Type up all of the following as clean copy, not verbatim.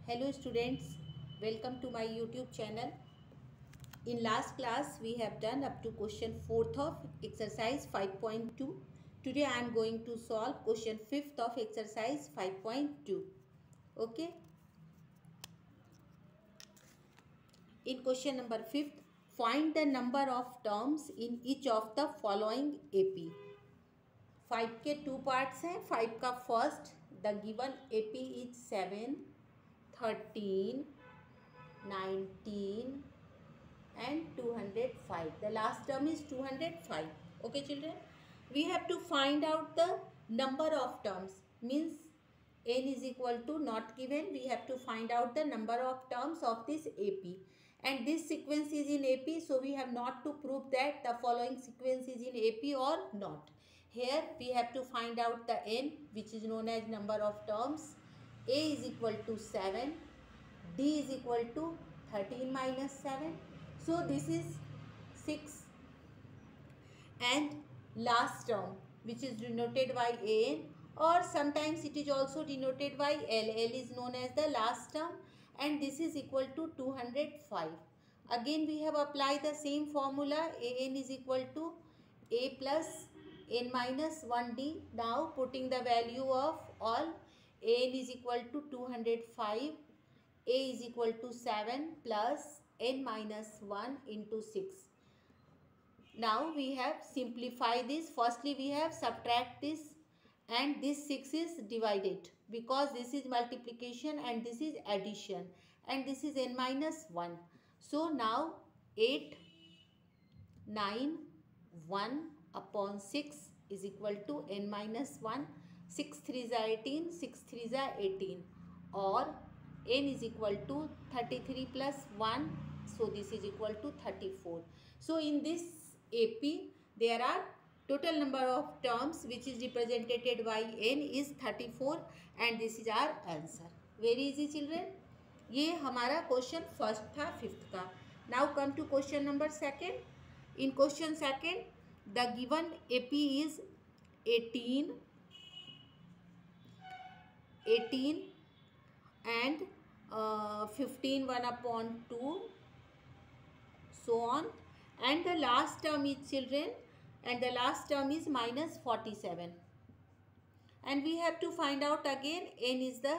Hello students, welcome to my YouTube channel. In last class we have done up to question 4th of exercise 5.2. Today I am going to solve question 5th of exercise 5.2. Okay. In question number 5th, find the number of terms in each of the following AP. 5 के 2 parts हैं. 5 का first, the given AP is 7, 13, 19 and 205. The last term is 205. Okay children, we have to find out the number of terms. Means n is equal to not given. We have to find out the number of terms of this AP, and this sequence is in AP, so we have not to prove that the following sequence is in AP or not. Here we have to find out the n, which is known as number of terms. A is equal to 7, D is equal to 13 minus 7. So this is 6, and last term, which is denoted by an, or sometimes it is also denoted by L. L is known as the last term, and this is equal to 205. Again we have applied the same formula. An is equal to A plus n minus 1D. Now putting the value of all, An is equal to 205, A is equal to 7 plus n minus 1 into 6. Now we have simplified this. Firstly we have subtract this, and this 6 is divided, because this is multiplication and this is addition, and this is n minus 1. So now 8, 9, 1 upon 6 is equal to n minus 1. 6 3s are 18, 6 3s are 18, or n is equal to 33 plus 1. So this is equal to 34. So in this AP there are total number of terms which is represented by n is 34, and this is our answer. Very easy children. ये हमारा question first था 5th का. Now come to question number 2nd. In question 2nd, the given AP is 18 and 15 1 upon 2, so on, and the last term is children, and the last term is minus 47, and we have to find out again n is the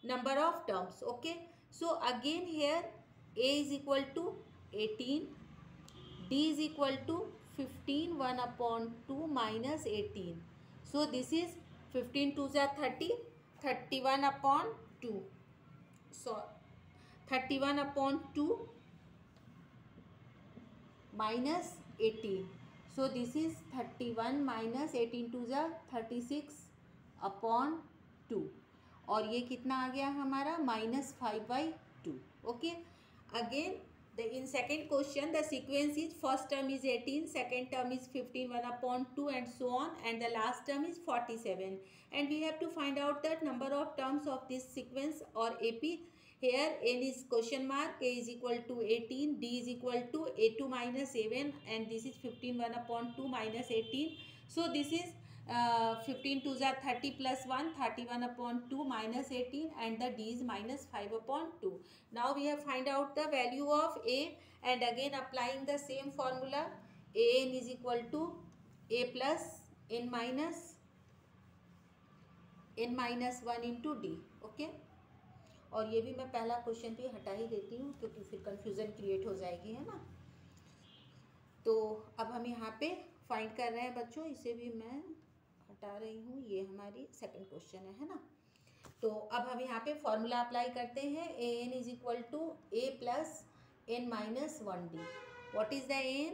number of terms. Okay, so again here A is equal to 18, D is equal to 15 1 upon 2 minus 18. So this is 15 2s are 30, 31 upon 2. So 31 upon 2 minus 18. So this is 31 minus 18 2s are 36 upon 2. और ये कितना आ गया हमारा -5/2. Okay, again in second question the sequence is first term is 18, second term is 15 1 upon 2, and so on, and the last term is 47, and we have to find out that number of terms of this sequence or AP. Here n is question mark, A is equal to 18, D is equal to A2 minus 7, and this is 15 1 upon 2 minus 18. So this is 15 2s are 30 plus 1, 31 upon 2 minus 18, and the D is minus 5 upon 2. Now we have find out the value of A, and again applying the same formula. An is equal to A plus n minus 1 into D. Okay, और ये भी मैं पहला question भी हटा ही देती हूँ क्योंकि फिर कंफ्यूजन क्रिएट हो जाएगी, है ना. तो अब हम यहाँ पे फाइंड कर रहे हैं बच्चों, इसे भी मैं हटा रही हूँ. ये हमारी सेकंड क्वेश्चन है ना. तो अब हम यहाँ पे फॉर्मूला अप्लाई करते हैं. A n is equal to A plus n minus 1D. What is the n?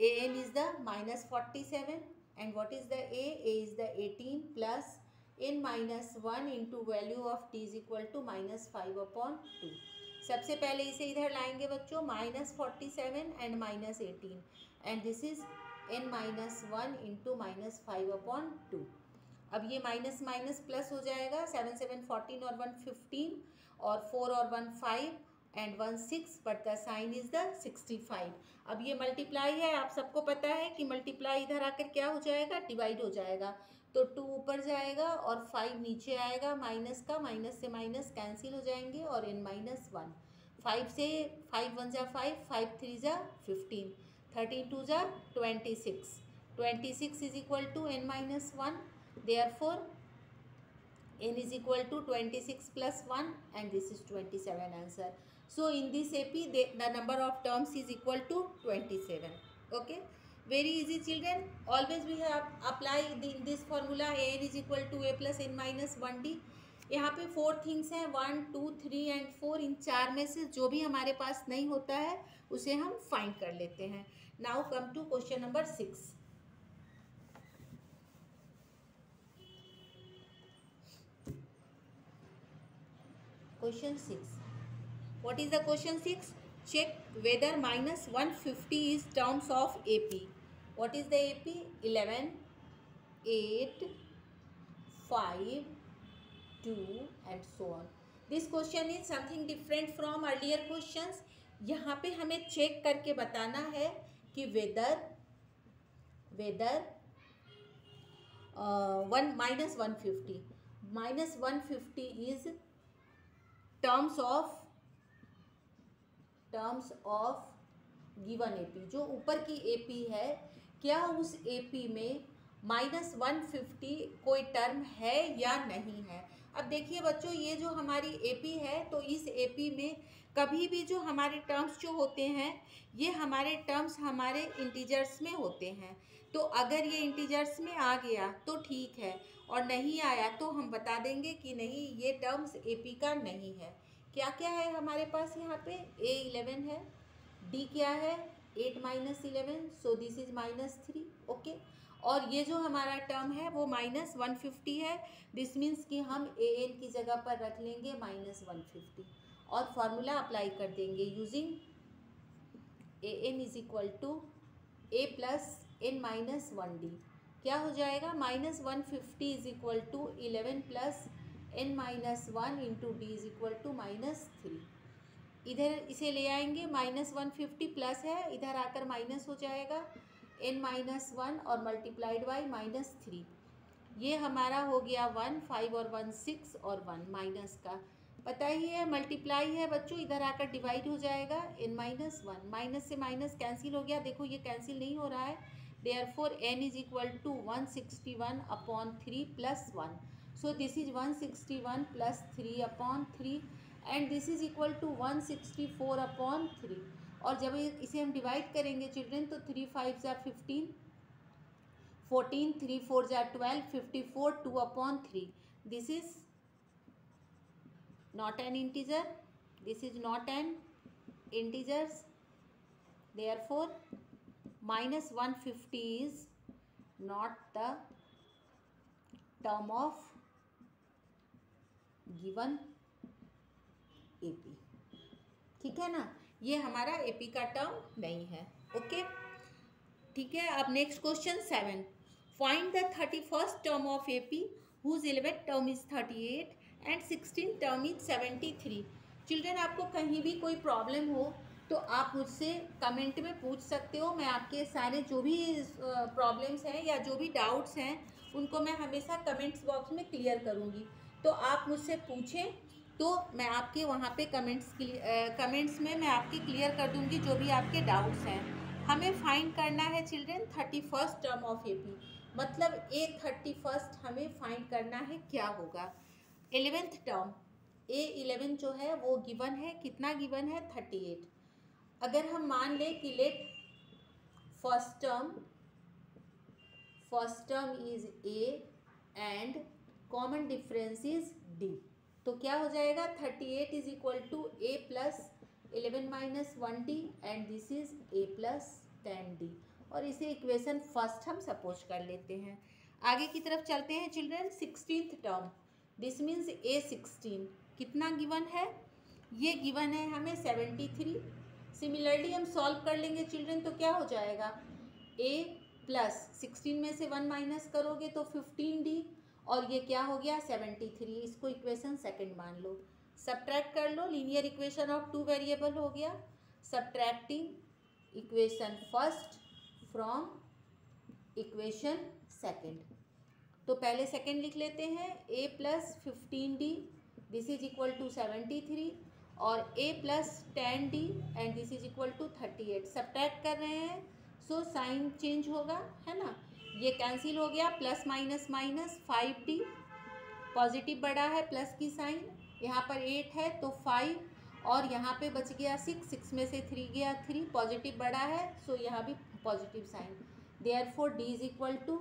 A n is the -47, and what is the a? A is the 18 plus n minus 1 into value of t is equal to -5/2. सबसे पहले इसे इधर लाएंगे बच्चों, -47 and -18, and this is n minus 1 into -5/2. अब ये minus minus plus हो जाएगा. 7 7 14 और 1 15, और 4 और 1 5 and 1 6, but the sign is the 65. अब ये मल्टीप्लाई है, आप सबको पता है कि मल्टीप्लाई इधर आकर क्या हो जाएगा, डिवाइड हो जाएगा. तो 2 ऊपर जाएगा और 5 नीचे आएगा, माइनस का, माइनस से माइनस कैंसिल हो जाएंगे और n-1। 5 से 5 1 जा 5, 5 3 जा 15, 13 2 जा 26, 26 is equal to n-1, therefore n is equal to 26 plus 1 and this is 27 answer. So in this AP the number of terms is equal to 27. Okay, very easy children. Always we have apply this formula an is equal to a plus n minus 1d. यहाँ पे 4 things हैं, 1 2 3 and 4। इन 4 में से जो भी हमारे पास नहीं होता है उसे हम फाइंड कर लेते हैं। Now come to question number 6। Question 6. What is the question 6? Check whether minus 150 is terms of AP. What is the AP? 11, 8, 5, 2 and so on. This question is something different from earlier questions. यहाँ पे हमें check करके बताना है कि whether minus 150 is terms of given AP। जो ऊपर की AP है, क्या उस AP में -150 कोई टर्म है या नहीं है। अब देखिए बच्चों, ये जो हमारी AP है, तो इस AP में कभी भी जो हमारे टर्म्स जो होते हैं, ये हमारे टर्म्स हमारे इंटीजर्स में होते हैं। तो अगर ये इंटीजर्स में आ गया तो ठीक है, और नहीं आया तो हम बता देंगे कि नहीं, ये टर्म्स AP का नहीं है। क्या क्या है हमारे पास यहाँ पे? A11 है, D क्या है? 8 - 11, सो दिस इज -3। ओके, और ये जो हमारा टर्म है वो -150 है। दिस मीन्स कि हम an की जगह पर रख लेंगे -150 और फॉर्मूला अप्लाई कर देंगे using an is equal to a plus n-1d। क्या हो जाएगा? -150 is equal to 11 plus n-1 into D is equal to -3। इधर इसे ले आएंगे, -150 प्लस है, इधर आकर माइनस हो जाएगा n-1 और मल्टीप्लाइड बाई -3। ये हमारा हो गया 1, 5 और 1 6 और 1 माइनस का पता ही है, मल्टीप्लाई है बच्चों, इधर आकर डिवाइड हो जाएगा n-1। माइनस से माइनस कैंसिल हो गया, देखो ये कैंसिल नहीं हो रहा है, therefore n is equal to 161/3 plus 1। So this is 161 plus 3/3 and this is equal to 164/3। और जब इसे हम डिवाइड करेंगे चिल्ड्रन, तो 3 5 जा 15, 14, 3 4 जा 12, 54, 2/3। This is not an integer, this is not an integers, therefore -150 is not the term of given AP। ठीक है ना, ये हमारा AP का टर्म नहीं है। ओके, ठीक है। अब next question 7। Find the 31st term of AP whose 11th term is 38 and 16th term is 73। Children, आपको कहीं भी कोई प्रॉब्लम हो तो आप मुझसे कमेंट में पूछ सकते हो। मैं आपके सारे जो भी प्रॉब्लम्स हैं या जो भी डाउट्स हैं उनको मैं हमेशा कमेंट्स बॉक्स में क्लियर करूँगी। तो आप मुझसे पूछें तो मैं आपके वहाँ पे कमेंट्स में मैं आपके क्लियर कर दूँगी जो भी आपके डाउट्स हैं। हमें फाइंड करना है children 31st term of AP, मतलब A31 हमें फाइंड करना है, क्या होगा। 11th टर्म A11 जो है वो गिवन है, कितना गिवन है? 38। अगर हम मान लें कि let first term is A and common difference is D, तो क्या हो जाएगा? 38 is equal to A plus 11 - 1D and this is A plus 10D। और इसे इक्वेशन फर्स्ट हम सपोज कर लेते हैं। आगे की तरफ चलते हैं children. 16th term, this means A16 कितना गिवन है? ये गिवन है हमें 73। सिमिलरली हम सॉल्व कर लेंगे चिल्ड्रन, तो क्या हो जाएगा? A प्लस 16 में से 1 माइनस करोगे तो 15D, और ये क्या हो गया? 73। इसको इक्वेशन सेकंड मान लो, सब्ट्रैक्ट कर लो, लीनियर इक्वेशन ऑफ 2 वेरिएबल हो गया। Subtracting equation first from equation second, तो पहले सेकंड लिख लेते हैं, a plus 15d this is equal to 73 और a plus 10d and this is equal to 38। Subtract कर रहे हैं सो साइन चेंज होगा, है ना, ये कैंसिल हो गया, plus minus minus 5d, positive बड़ा है प्लस की साइन, यहाँ पर 8 है तो 5 और यहाँ पे बच गया 6 में से 3 गया 3, पॉजिटिव बड़ा है सो यहाँ भी positive sign, therefore d is equal to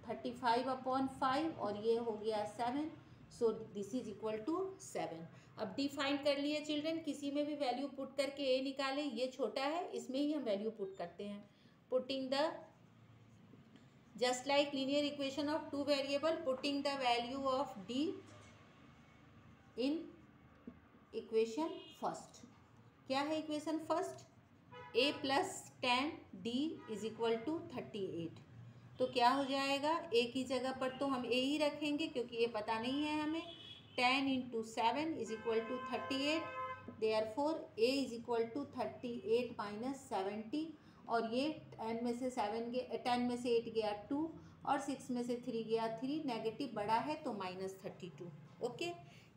35/5 और ये हो गया 7, so this is equal to 7। अब डी फाइंड कर लिए चिल्ड्रन, किसी में भी वैल्यू पुट करके ए निकालें, ये छोटा है इसमें ही हम वैल्यू पुट करते हैं, putting the just like linear equation of two variable, putting the value of d in equation first। क्या है equation first, a plus 10d is equal to 38। तो क्या हो जाएगा, a की जगह पर तो हम a ही रखेंगे क्योंकि ये पता नहीं है हमें, 10 into 7 is equal to 38, therefore a is equal to 38 minus 70 और ये 10 में से 10 में से 8 गया 2 और 6 में से 3 गया 3, नेगेटिव बड़ा है तो -32। ओके,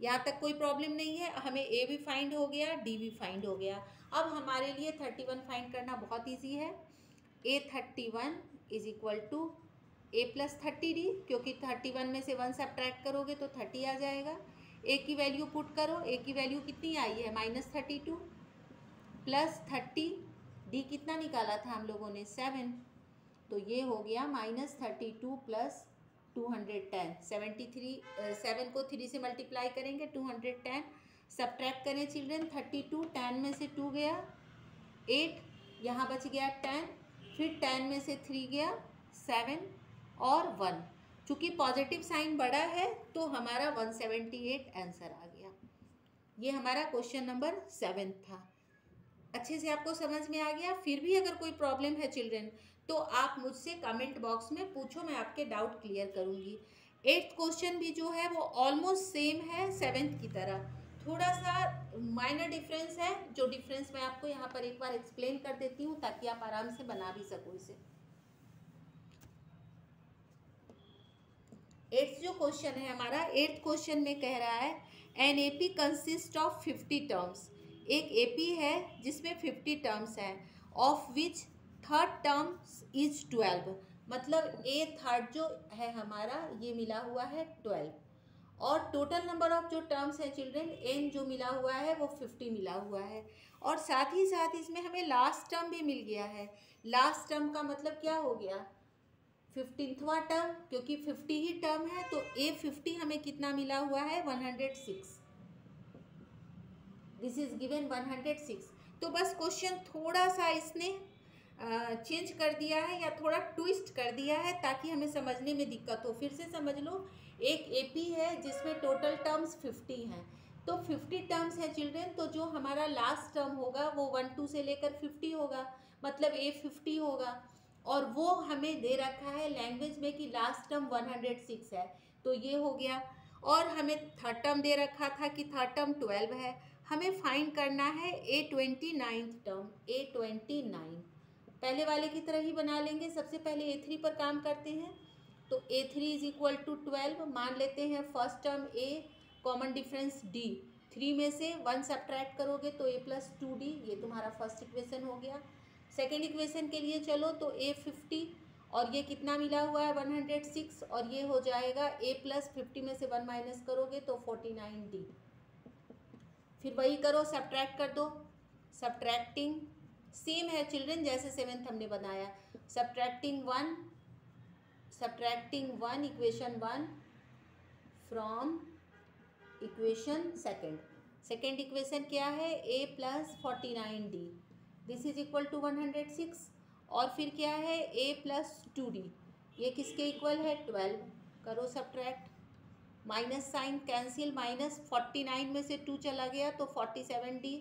यहाँ तक कोई प्रॉब्लम नहीं है, हमें ए भी फाइंड हो गया, डी भी फाइंड हो गया। अब हमारे लिए 31 फाइंड करना बहुत ईजी है, A31 is equal to A plus 30d, क्योंकि 31 में से 1 सब्ट्रैक्ट करोगे तो 30 आ जाएगा, ए की वैल्यू पुट करो, ए की वैल्यू कितनी आई है -32 प्लस 30, डी कितना निकाला था हम लोगों ने 7, तो ये हो गया -32 प्लस 210, 7 को 3 से मल्टीप्लाई करेंगे 210, सब्ट्रैक्ट करें चिल्ड्रन, 32 10 में से 2 गया 8, यहाँ बच गया 10, फिर 10 में से 3 गया 7 और 1, चूँकि पॉजिटिव साइन बड़ा है तो हमारा 178 आंसर आ गया। ये हमारा क्वेश्चन नंबर 7 था। अच्छे से आपको समझ में आ गया? फिर भी अगर कोई प्रॉब्लम है चिल्ड्रन तो आप मुझसे कमेंट बॉक्स में पूछो, मैं आपके डाउट क्लियर करूँगी। 8th क्वेश्चन भी जो है वो ऑलमोस्ट सेम है 7th की तरह, थोड़ा सा माइनर डिफरेंस है, जो डिफरेंस मैं आपको यहाँ पर एक बार एक्सप्लेन कर देती हूँ ताकि आप आराम से बना भी सको इसे। 8th जो क्वेश्चन है हमारा, 8th क्वेश्चन में कह रहा है an AP consist of 50 terms, एक एपी है जिसमें 50 टर्म्स हैं, of which third terms is 12, मतलब ए थर्ड जो है हमारा ये मिला हुआ है 12, और टोटल नंबर ऑफ जो टर्म्स हैं चिल्ड्रन एन जो मिला हुआ है वो 50 मिला हुआ है, और साथ ही साथ इसमें हमें लास्ट टर्म भी मिल गया है। लास्ट टर्म का मतलब क्या हो गया, 15वां टर्म, क्योंकि 50 ही टर्म है तो ए 50 हमें कितना मिला हुआ है 106, दिस इज गिवन 106। तो बस क्वेश्चन थोड़ा सा इसने चेंज कर दिया है या थोड़ा ट्विस्ट कर दिया है ताकि हमें समझने में दिक्कत हो। फिर से समझ लो, एक एपी है जिसमें टोटल टर्म्स 50 हैं, तो 50 टर्म्स है चिल्ड्रन, तो जो हमारा लास्ट टर्म होगा वो 1 2 से लेकर 50 होगा, मतलब ए 50 होगा, और वो हमें दे रखा है लैंग्वेज में कि लास्ट टर्म 106 है, तो ये हो गया। और हमें थर्ड टर्म दे रखा था कि थर्ड टर्म 12 है, हमें फाइंड करना है A29 टर्म, A29 पहले वाले की तरह ही बना लेंगे। सबसे पहले A3 पर काम करते हैं, तो A3 इज इक्वल टू 12 मान लेते हैं, first term A, common difference D, 3 में से 1 सब्ट्रैक्ट करोगे तो A प्लस 2D, ये तुम्हारा फर्स्ट इक्वेशन हो गया। सेकेंड इक्वेशन के लिए चलो तो A 50 और ये कितना मिला हुआ है 106, और ये हो जाएगा A प्लस 50 में से 1 माइनस करोगे तो 49D, फिर वही करो, सब्ट्रैक्ट कर दो, सब्ट्रैक्टिंग सेम है चिल्ड्रन जैसे 7th हमने बनाया, subtracting 1 equation 1 from equation second equation क्या है A plus 49D, this is equal to 106, और फिर क्या है A प्लस 2D, ये किसके इक्वल है 12, करो सब्ट्रैक्ट, माइनस साइन कैंसिल, -49 में से 2 चला गया तो 47D,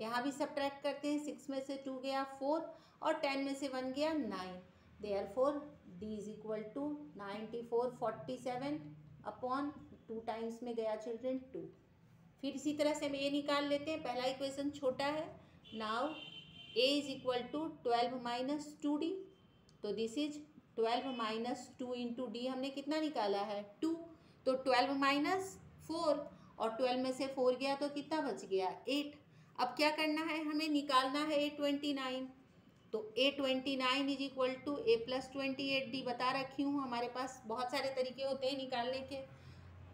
यहाँ भी सब्ट्रैक्ट करते हैं, 6 में से 2 गया 4 और 10 में से 1 गया 9, therefore D is equal to 94, 47 upon 2 times में गया चिल्ड्रन 2। फिर इसी तरह से हम A निकाल लेते हैं, पहला इक्वेशन छोटा है, now A is equal to 12 minus 2D, तो this is 12 minus 2 into D हमने कितना निकाला है 2, तो 12 माइनस 4 और 12 में से 4 गया तो कितना बच गया 8। अब क्या करना है, हमें निकालना है A29, तो A29 is equal to A plus 28D बता रखी हूँ। हमारे पास बहुत सारे तरीके होते हैं निकालने के।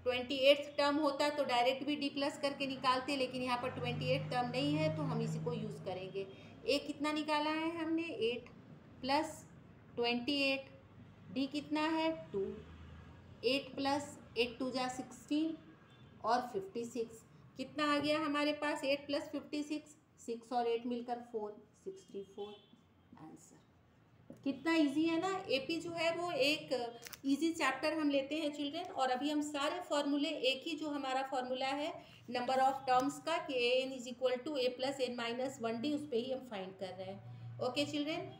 28th टर्म होता तो डायरेक्ट भी D प्लस करके निकालते, लेकिन यहाँ पर 28th टर्म नहीं है तो हम इसी को यूज़ करेंगे। A कितना निकाला है हमने 8 प्लस 28, D कितना है 2, 8 प्लस 8 2 जा 16 और 56 कितना आ गया हमारे पास 8 प्लस 56, 6 और 8 मिलकर 4, 64 आंसर। कितना इजी है ना। एपी जो है वो एक इजी चैप्टर हम लेते हैं चिल्ड्रन, और अभी हम सारे फॉर्मूले, एक ही जो हमारा फॉर्मूला है नंबर ऑफ टर्म्स का कि an is equal to a plus n minus 1d, उस पर ही हम फाइंड कर रहे हैं। ओके चिल्ड्रन,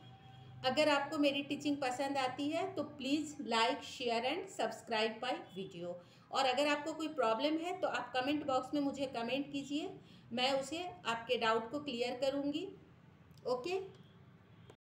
अगर आपको मेरी टीचिंग पसंद आती है तो please like share and subscribe my video, और अगर आपको कोई प्रॉब्लम है तो आप कमेंट बॉक्स में मुझे कमेंट कीजिए, मैं उसे आपके डाउट को क्लियर करूँगी। ओके।